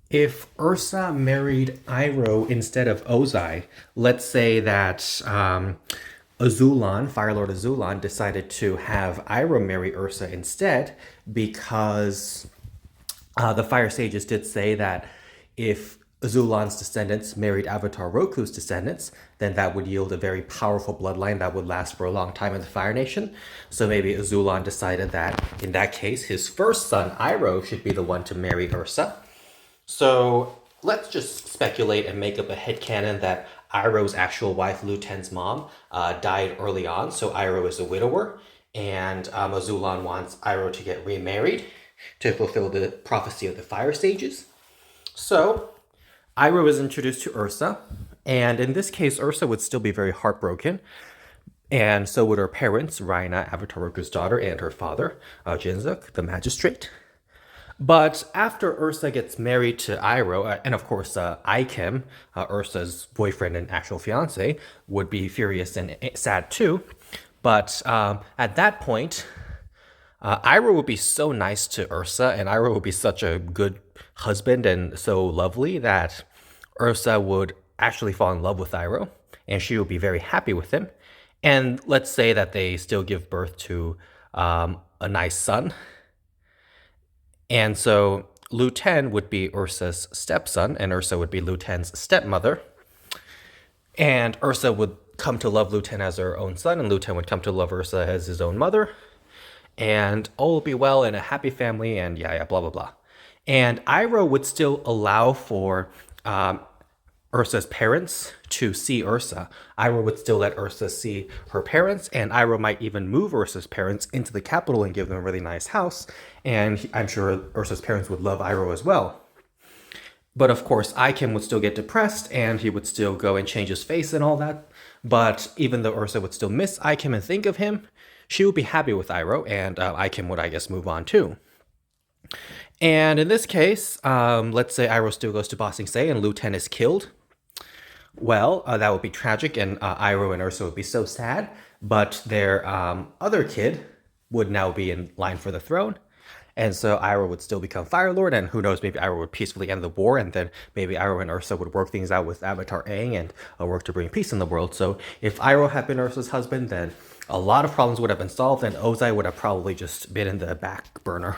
If Ursa married Iroh instead of Ozai, let's say that Azulon, Fire Lord Azulon, decided to have Iroh marry Ursa instead because the Fire Sages did say that if Azulon's descendants married Avatar Roku's descendants, then that would yield a very powerful bloodline that would last for a long time in the Fire Nation. So maybe Azulon decided that in that case, his first son, Iroh, should be the one to marry Ursa. So let's just speculate and make up a headcanon that Iroh's actual wife, Lu Ten's mom, died early on, so Iroh is a widower, and Azulon wants Iroh to get remarried to fulfill the prophecy of the Fire Sages. So Iroh is introduced to Ursa, and in this case, Ursa would still be very heartbroken, and so would her parents, Rhaina, Avatar Roku's daughter, and her father, Jinzuk, the magistrate. But after Ursa gets married to Iroh, and of course Ikem, Ursa's boyfriend and actual fiance, would be furious and sad too. But at that point, Iroh would be so nice to Ursa, and Iroh would be such a good husband and so lovely that Ursa would actually fall in love with Iroh, and she would be very happy with him. And let's say that they still give birth to a nice son. And so Lu Ten would be Ursa's stepson, and Ursa would be Lu Ten's stepmother. And Ursa would come to love Lu Ten as her own son, and Lu Ten would come to love Ursa as his own mother. And all will be well in a happy family, and yeah, blah, blah, blah. And Iroh would still allow for Ursa's parents to see Ursa. Iroh would still let Ursa see her parents, and Iroh might even move Ursa's parents into the capital and give them a really nice house. And I'm sure Ursa's parents would love Iroh as well. But of course, Ikem would still get depressed, and he would still go and change his face and all that. But even though Ursa would still miss Ikem and think of him, she would be happy with Iroh, and Ikem would, I guess, move on too. And in this case, let's say Iroh still goes to Ba Sing Se and Lu Ten is killed. Well, that would be tragic, and Iroh and Ursa would be so sad. But their other kid would now be in line for the throne. And so Iroh would still become Fire Lord, and who knows, maybe Iroh would peacefully end the war, and then maybe Iroh and Ursa would work things out with Avatar Aang and work to bring peace in the world. So if Iroh had been Ursa's husband, then a lot of problems would have been solved, and Ozai would have probably just been in the back burner.